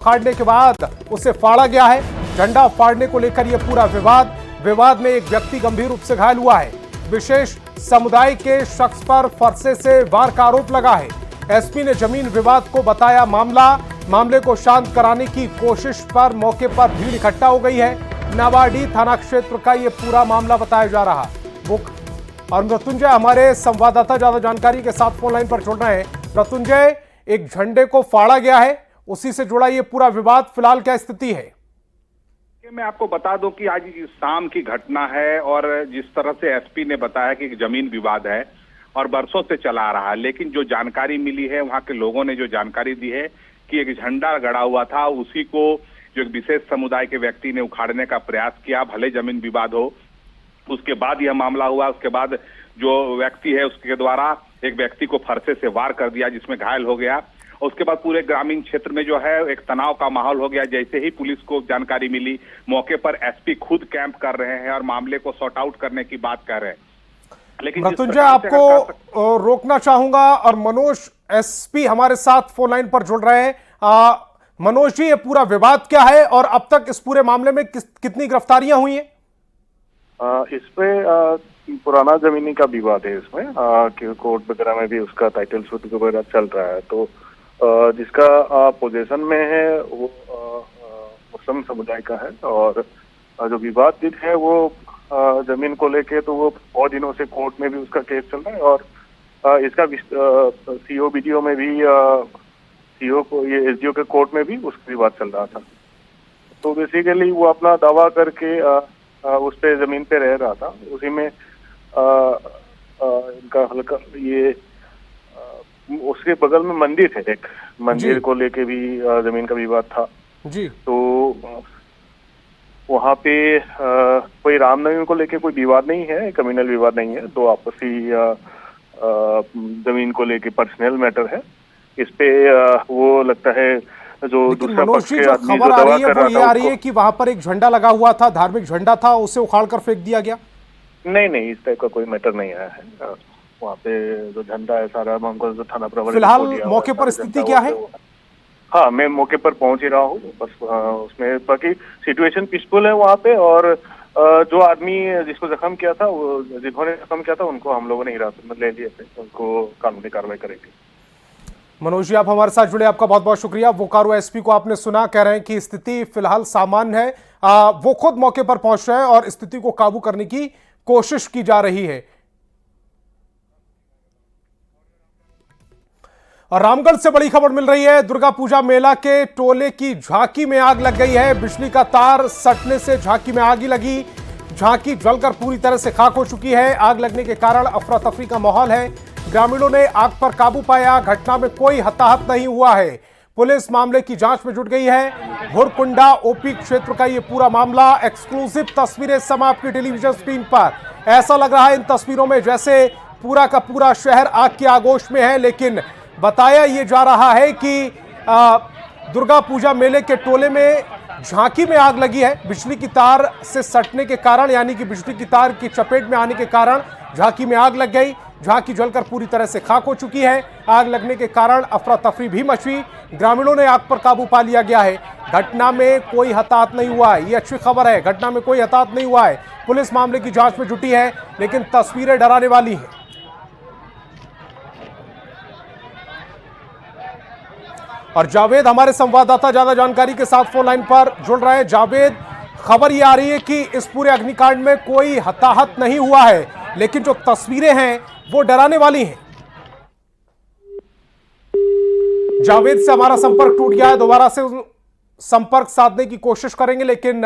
फाड़ने के बाद उसे फाड़ा गया है। झंडा फाड़ने को लेकर यह पूरा विवाद में एक व्यक्ति गंभीर रूप से घायल हुआ है। विशेष समुदाय के शख्स पर फरसे से वार का आरोप लगा है। एसपी ने जमीन विवाद को बताया मामले को शांत कराने की कोशिश पर मौके पर भीड़ इकट्ठा हो गई है। नावाडीह थाना क्षेत्र का यह पूरा मामला बताया जा रहा है। और मृत्युंजय हमारे संवाददाता ज्यादा जानकारी के साथ फोन लाइन पर जुड़ रहे हैं। मृत्युंजय, एक झंडे को फाड़ा गया है, उसी से जुड़ा ये पूरा विवाद, फिलहाल क्या स्थिति है? मैं आपको बता दूं कि आज शाम की घटना है और जिस तरह से एसपी ने बताया कि जमीन विवाद है और बरसों से चला आ रहा है, लेकिन जो जानकारी मिली है वहां के लोगों ने जो जानकारी दी है कि एक झंडा गड़ा हुआ था, उसी को जो एक विशेष समुदाय के व्यक्ति ने उखाड़ने का प्रयास किया, भले जमीन विवाद हो। उसके बाद यह मामला हुआ। उसके बाद जो व्यक्ति है उसके द्वारा एक व्यक्ति को फरसे से वार कर दिया, जिसमें घायल हो गया। उसके बाद पूरे ग्रामीण क्षेत्र में जो है एक तनाव का माहौल हो गया। जैसे ही पुलिस को जानकारी मिली, मौके पर एसपी खुद कैंप कर रहे हैं और मामले को सॉर्ट आउट करने की बात कर रहे हैं। लेकिन मृत्युंजय, आपको रोकना चाहूंगा और मनोज एसपी हमारे साथ फोन लाइन पर जुड़ रहे हैं। मनोज जी, ये पूरा विवाद क्या है और अब तक इस पूरे मामले में कितनी गिरफ्तारियां हुई हैं? इसमें पुराना जमीनी का विवाद है। इसमें कोर्ट वगैरह में भी उसका टाइटल सूट वगैरह चल रहा है। तो जिसका पोजीशन में है वो मुस्लिम समुदाय का है और जो विवादित है वो जमीन को लेके, तो वो बहुत दिनों से कोर्ट में भी उसका केस चल रहा है और इसका सीओ वीडियो में भी सीओ को ये एसडीओ के कोर्ट में भी उसका विवाद चल रहा था। तो बेसिकली वो अपना दावा करके उस पे जमीन पे रह रहा था। उसी में इनका हल्का ये उसके बगल में मंदिर है, एक मंदिर को लेके भी जमीन का विवाद था जी। तो वहाँ पे कोई रामनवमी को लेके कोई विवाद नहीं है, कम्युनल विवाद नहीं है। दो आपसी जमीन को लेके पर्सनल मैटर है। इस पे वो लगता है जो दूसरा पक्ष के आदमी जो दवा कर रहा था, आ रही है कि वहां पर एक झंडा लगा हुआ था, धार्मिक झंडा था, उसे उखाड़ कर फेंक दिया गया। नहीं, इस टाइप का कोई मैटर नहीं आया है। वहाँ पे जो झंडा है सारा हमको जो थाना प्रभारी फिलहाल मौके पर स्थिति क्या है? हाँ, मैं मौके पर पहुंच ही रहा हूँ। बस उसमें बाकी सिचुएशन पीसफुल है वहाँ पे। और जो आदमी जिसको जख्म किया था, वो जिन्होंने जख्म किया था, उनको हम लोगों ने हिरासत में ले लिया थे। उनको कानूनी कार्रवाई करेंगे। मनोज जी, आप हमारे साथ जुड़े, आपका बहुत बहुत शुक्रिया। बोकारो एसपी को आपने सुना, कह रहे हैं कि स्थिति फिलहाल सामान्य है। वो खुद मौके पर पहुंच रहे हैं और स्थिति को काबू करने की कोशिश की जा रही है। और रामगढ़ से बड़ी खबर मिल रही है। दुर्गा पूजा मेला के टोले की झांकी में आग लग गई है। बिजली का तार सटने से झांकी में आग लगी। झांकी जलकर पूरी तरह से खाक हो चुकी है। आग लगने के कारण अफरा तफरी का माहौल है। ग्रामीणों ने आग पर काबू पाया। घटना में कोई हताहत नहीं हुआ है। पुलिस मामले की जांच में जुट गई है। घुरकुंडा ओपी क्षेत्र का यह पूरा मामला। एक्सक्लूसिव तस्वीरें समाप्त की टेलीविजन स्क्रीन पर। ऐसा लग रहा है इन तस्वीरों में जैसे पूरा का पूरा शहर आग की आगोश में है, लेकिन बताया यह जा रहा है कि दुर्गा पूजा मेले के टोले में झांकी में आग लगी है। बिजली की तार से सटने के कारण, यानी कि बिजली की तार की चपेट में आने के कारण झांकी में आग लग गई। झांकी जलकर पूरी तरह से खाक हो चुकी है। आग लगने के कारण अफरा तफरी भी मची। ग्रामीणों ने आग पर काबू पा लिया गया है। घटना में कोई हताहत नहीं हुआ है, ये अच्छी खबर है। घटना में कोई हताहत नहीं हुआ है। पुलिस मामले की जांच में जुटी है, लेकिन तस्वीरें डराने वाली हैं। और जावेद हमारे संवाददाता ज्यादा जानकारी के साथ फोन लाइन पर जुड़ रहे हैं। जावेद, खबर ये आ रही है कि इस पूरे अग्निकांड में कोई हताहत नहीं हुआ है, लेकिन जो तस्वीरें हैं वो डराने वाली हैं। जावेद से हमारा संपर्क टूट गया है, दोबारा से संपर्क साधने की कोशिश करेंगे, लेकिन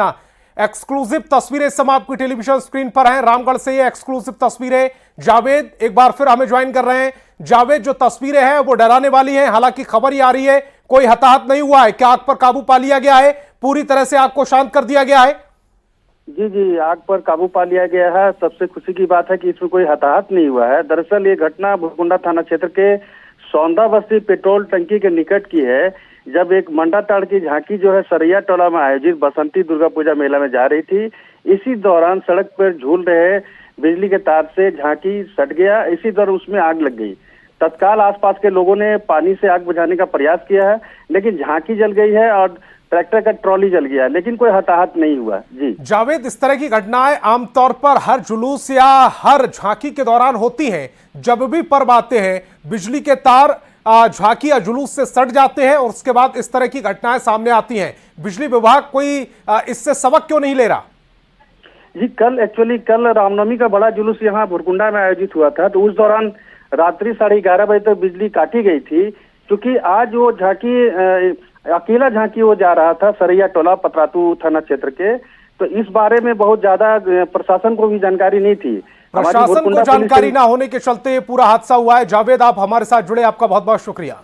एक्सक्लूसिव तस्वीरें समाप्त की टेलीविजन स्क्रीन पर हैं। रामगढ़ से ये एक्सक्लूसिव तस्वीरें। जावेद एक बार फिर हमें ज्वाइन कर रहे हैं। जावेद, जो तस्वीरें हैं वो डराने वाली हैं। हालांकि खबर ये आ रही है कोई हताहत नहीं हुआ है। क्या आग पर काबू पा लिया गया है? पूरी तरह से आग को शांत कर दिया गया है? जी, आग पर काबू पा लिया गया है। सबसे खुशी की बात है कि इसमें कोई हताहत नहीं हुआ है। दरअसल ये घटना भुरकुंडा थाना क्षेत्र के सौंदा बस्ती पेट्रोल टंकी के निकट की है, जब एक मंडाताड़ की झांकी जो है सरैया टोला में आयोजित बसंती दुर्गा पूजा मेला में जा रही थी। इसी दौरान सड़क पर झूल रहे बिजली के तार से झांकी सट गया। इसी दौरान उसमें आग लग गई। तत्काल आसपास के लोगों ने पानी से आग बुझाने का प्रयास किया है, लेकिन झांकी जल गई है और ट्रैक्टर का ट्रॉली जल गया, लेकिन कोई हताहत नहीं हुआ। जी जावेद, इस तरह की घटनाएं आमतौर पर हर जुलूस या हर झांकी के दौरान होती हैं। जब भी पर्व आते हैं बिजली के तार झांकी या जुलूस से सट जाते हैं और उसके बाद इस तरह की घटनाएं सामने आती हैं। बिजली विभाग कोई इससे सबक क्यों नहीं ले रहा? जी कल रामनवमी का बड़ा जुलूस यहाँ भुरकुंडा में आयोजित हुआ था, तो उस दौरान रात्रि 11:30 बजे तक बिजली काटी गई थी, क्योंकि आज वो झांकी अकेला झांकी वो जा रहा था सरैया टोला पतरातू थाना क्षेत्र के, तो इस बारे में बहुत ज्यादा प्रशासन को भी जानकारी नहीं थी। प्रशासन को जानकारी ना होने के चलते ये पूरा हादसा हुआ है। जावेद, आप हमारे साथ जुड़े, आपका बहुत बहुत शुक्रिया।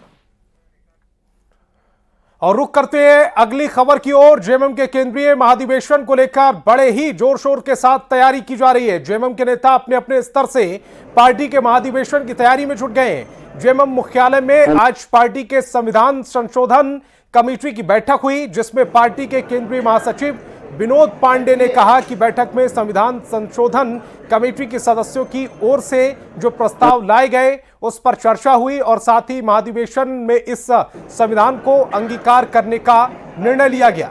और रुख करते हैं अगली खबर की ओर। जेएमएम के केंद्रीय महाधिवेशन को लेकर बड़े ही जोर शोर के साथ तैयारी की जा रही है। जेएमएम के नेता अपने अपने स्तर से पार्टी के महाधिवेशन की तैयारी में जुट गए हैं। जेएमएम मुख्यालय में आज पार्टी के संविधान संशोधन कमेटी की बैठक हुई, जिसमें पार्टी के केंद्रीय महासचिव विनोद पांडे ने कहा कि बैठक में संविधान संशोधन कमेटी के सदस्यों की ओर से जो प्रस्ताव लाए गए उस पर चर्चा हुई और साथ ही महाधिवेशन में इस संविधान को अंगीकार करने का निर्णय लिया गया।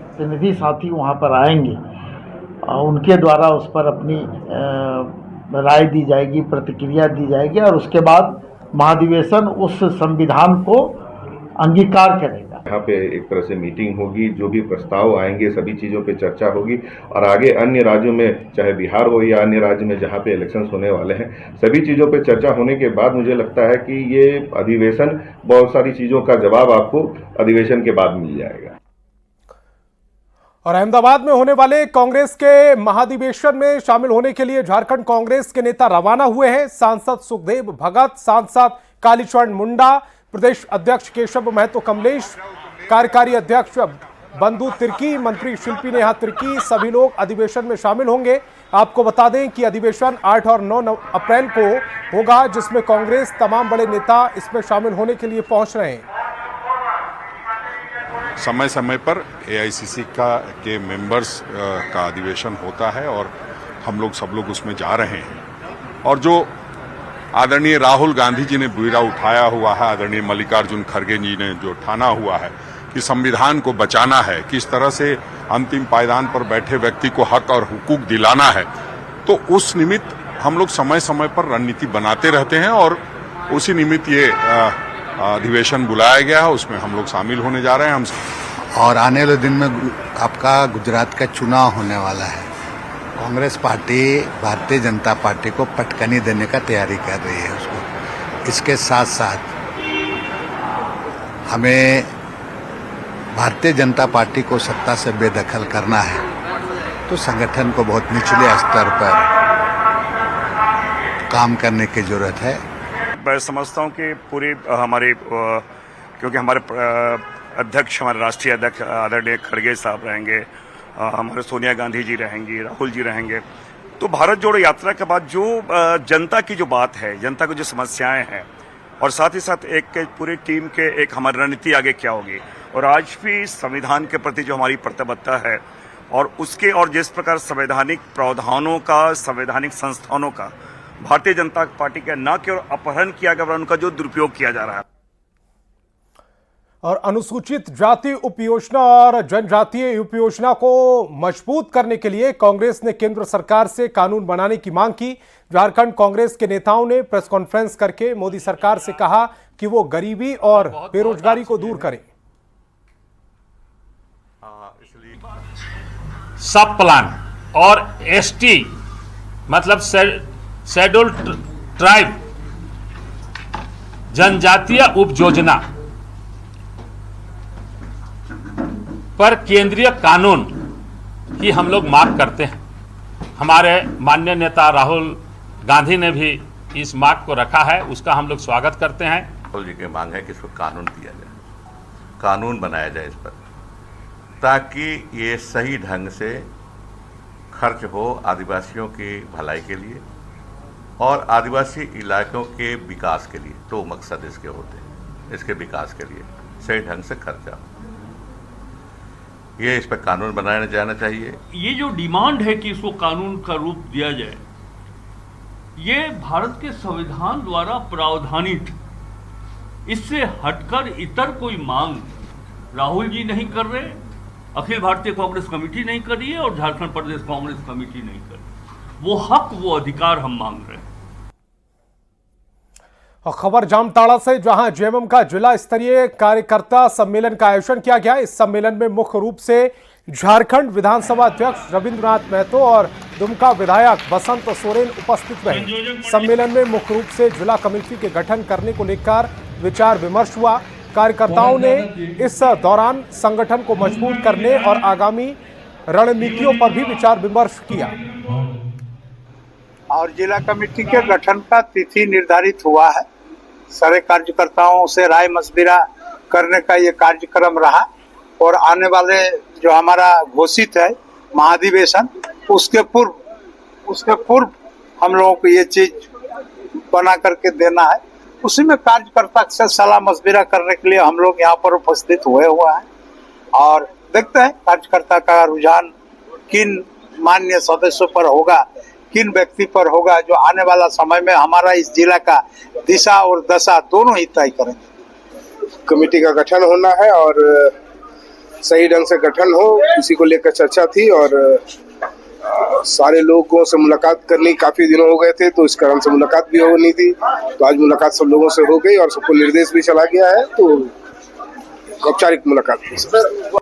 प्रतिनिधि साथी वहां पर आएंगे, उनके द्वारा उस पर अपनी राय दी जाएगी, प्रतिक्रिया दी जाएगी और उसके बाद महाधिवेशन उस संविधान को अंगीकार करेगा। यहाँ पे एक तरह से मीटिंग होगी, जो भी प्रस्ताव आएंगे सभी चीज़ों पे चर्चा होगी और आगे अन्य राज्यों में, चाहे बिहार हो या अन्य राज्य में जहाँ पे इलेक्शंस होने वाले हैं, सभी चीज़ों पे चर्चा होने के बाद मुझे लगता है कि ये अधिवेशन, बहुत सारी चीज़ों का जवाब आपको अधिवेशन के बाद मिल जाएगा। और अहमदाबाद में होने वाले कांग्रेस के महाधिवेशन में शामिल होने के लिए झारखंड कांग्रेस के नेता रवाना हुए हैं। सांसद सुखदेव भगत, सांसद कालीचरण मुंडा, प्रदेश अध्यक्ष केशव महतो कमलेश, कार्यकारी अध्यक्ष बंधु तिर्की, मंत्री शिल्पी नेहा तिर्की, सभी लोग अधिवेशन में शामिल होंगे। आपको बता दें कि अधिवेशन 8 और 9 अप्रैल को होगा, जिसमें कांग्रेस तमाम बड़े नेता इसमें शामिल होने के लिए पहुंच रहे हैं। समय समय पर एआईसीसी के मेंबर्स का अधिवेशन होता है और हम लोग सब लोग उसमें जा रहे हैं। और जो आदरणीय राहुल गांधी जी ने बीड़ा उठाया हुआ है, आदरणीय मल्लिकार्जुन खड़गे जी ने जो ठाना हुआ है कि संविधान को बचाना है, किस तरह से अंतिम पायदान पर बैठे व्यक्ति को हक और हुकूक दिलाना है, तो उस निमित्त हम लोग समय समय पर रणनीति बनाते रहते हैं और उसी निमित्त ये अधिवेशन बुलाया गया है, उसमें हम लोग शामिल होने जा रहे हैं। हम और आने वाले दिन में आपका गुजरात का चुनाव होने वाला है। कांग्रेस पार्टी भारतीय जनता पार्टी को पटकनी देने का तैयारी कर रही है उसको। इसके साथ साथ हमें भारतीय जनता पार्टी को सत्ता से बेदखल करना है, तो संगठन को बहुत निचले स्तर पर काम करने की जरूरत है। मैं समझता हूँ कि पूरी हमारे, क्योंकि हमारे अध्यक्ष, हमारे राष्ट्रीय अध्यक्ष आदरणीय खड़गे साहब रहेंगे, हमारे सोनिया गांधी जी रहेंगी, राहुल जी रहेंगे, तो भारत जोड़ो यात्रा के बाद जो जनता की जो बात है, जनता की जो समस्याएं हैं और साथ ही साथ एक पूरी टीम के एक हमारी रणनीति आगे क्या होगी, और आज भी संविधान के प्रति जो हमारी प्रतिबद्धता है और उसके और जिस प्रकार संवैधानिक प्रावधानों का, संवैधानिक संस्थानों का भारतीय जनता पार्टी का न केवल अपहरण किया गया, उनका जो दुरुपयोग किया जा रहा है। और अनुसूचित जाति उपयोजना और जनजातीय उपयोजना को मजबूत करने के लिए कांग्रेस ने केंद्र सरकार से कानून बनाने की मांग की। झारखंड कांग्रेस के नेताओं ने प्रेस कॉन्फ्रेंस करके मोदी सरकार से कहा कि वो गरीबी और बेरोजगारी को दूर करें। सब प्लान और एसटी मतलब शेड्यूल्ड ट्राइब जनजातीय उपयोजना पर केंद्रीय कानून की हम लोग मांग करते हैं। हमारे माननीय नेता राहुल गांधी ने भी इस मांग को रखा है, उसका हम लोग स्वागत करते हैं। राहुल जी की मांग है कि इसको कानून दिया जाए, कानून बनाया जाए इस पर, ताकि ये सही ढंग से खर्च हो आदिवासियों की भलाई के लिए और आदिवासी इलाकों के विकास के लिए। तो मकसद इसके होते हैं, इसके विकास के लिए सही ढंग से खर्चा हो, ये इस पर कानून बनाया जाना चाहिए। ये जो डिमांड है कि इसको कानून का रूप दिया जाए, ये भारत के संविधान द्वारा प्रावधानित, इससे हटकर इतर कोई मांग राहुल जी नहीं कर रहे, अखिल भारतीय कांग्रेस कमेटी नहीं कर रही है और झारखंड प्रदेश कांग्रेस कमेटी नहीं कर रही। वो हक, वो अधिकार हम मांग रहे हैं। और खबर जामताड़ा से, जहां जेएमएम का जिला स्तरीय कार्यकर्ता सम्मेलन का आयोजन किया गया। इस सम्मेलन में मुख्य रूप से झारखंड विधानसभा अध्यक्ष रविंद्रनाथ महतो और दुमका विधायक बसंत सोरेन उपस्थित रहे। सम्मेलन में मुख्य रूप से जिला कमेटी के गठन करने को लेकर विचार विमर्श हुआ। कार्यकर्ताओं ने इस दौरान संगठन को मजबूत करने और आगामी रणनीतियों पर भी विचार विमर्श किया। और जिला कमेटी के गठन का तिथि निर्धारित हुआ है। सारे कार्यकर्ताओं से राय मशविरा करने का ये कार्यक्रम रहा और आने वाले जो हमारा घोषित है महाधिवेशन, उसके पूर्व हम लोगों को ये चीज बना करके देना है। उसी में कार्यकर्ता से सलाह मशविरा करने के लिए हम लोग यहाँ पर उपस्थित हुए हुआ है और देखते हैं कार्यकर्ता का रुझान किन मान्य सदस्यों पर होगा, किन व्यक्ति पर होगा, जो आने वाला समय में हमारा इस जिला का दिशा और दशा दोनों ही तय करेंगे। कमेटी का गठन होना है और सही ढंग से गठन हो, इसी को लेकर चर्चा थी और सारे लोगों से मुलाकात करनी काफी दिनों हो गए थे, तो इस कारण से मुलाकात भी होनी थी। तो आज मुलाकात सब लोगों से हो गई और सबको निर्देश भी चला गया है, तो औपचारिक मुलाकात हुई।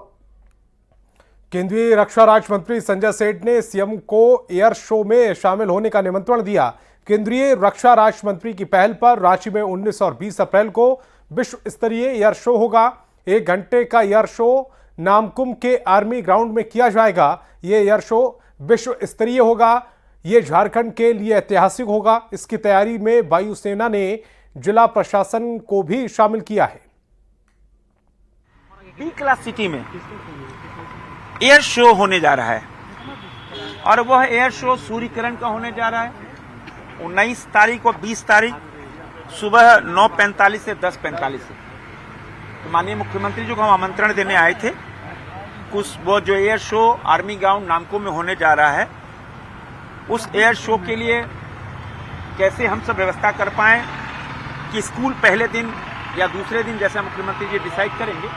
केंद्रीय रक्षा राज्य मंत्री संजय सेठ ने सीएम को एयर शो में शामिल होने का निमंत्रण दिया। केंद्रीय रक्षा राज्य मंत्री की पहल पर रांची में 19 और 20 अप्रैल को विश्व स्तरीय एयर शो होगा। 1 घंटे का एयर शो नामकुम के आर्मी ग्राउंड में किया जाएगा। ये एयर शो विश्व स्तरीय होगा। ये झारखंड के लिए ऐतिहासिक होगा। इसकी तैयारी में वायुसेना ने जिला प्रशासन को भी शामिल किया है। बी क्लास सिटी में एयर शो होने जा रहा है और वह एयर शो सूर्य किरण का होने जा रहा है 19 तारीख और 20 तारीख सुबह 9:45 से 10:45 से। तो माननीय मुख्यमंत्री जी को हम आमंत्रण देने आए थे। कुछ वो जो air show army ground Namkum में होने जा रहा है, उस एयर शो के लिए कैसे हम सब व्यवस्था कर पाएं कि स्कूल पहले दिन या दूसरे दिन जैसा मुख्यमंत्री जी डिसाइड करेंगे,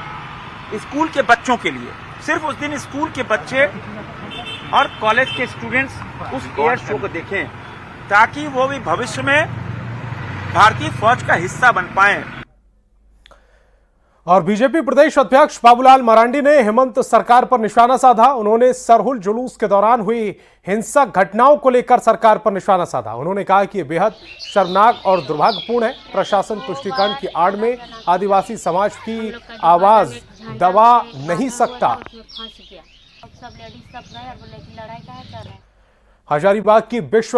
स्कूल के बच्चों के लिए सिर्फ उस दिन स्कूल के बच्चे और कॉलेज के स्टूडेंट्स उस एयर शो को देखें ताकि वो भी भविष्य में भारतीय फौज का हिस्सा बन पाएं। और बीजेपी प्रदेश अध्यक्ष बाबूलाल मरांडी ने हेमंत सरकार पर निशाना साधा। उन्होंने सरहुल जुलूस के दौरान हुई हिंसक घटनाओं को लेकर सरकार पर निशाना साधा। उन्होंने कहा कि यह बेहद शर्मनाक और दुर्भाग्यपूर्ण है। प्रशासन तुष्टीकरण की आड़ में आदिवासी समाज की आवाज दबा नहीं सकता। हजारीबाग की विश्व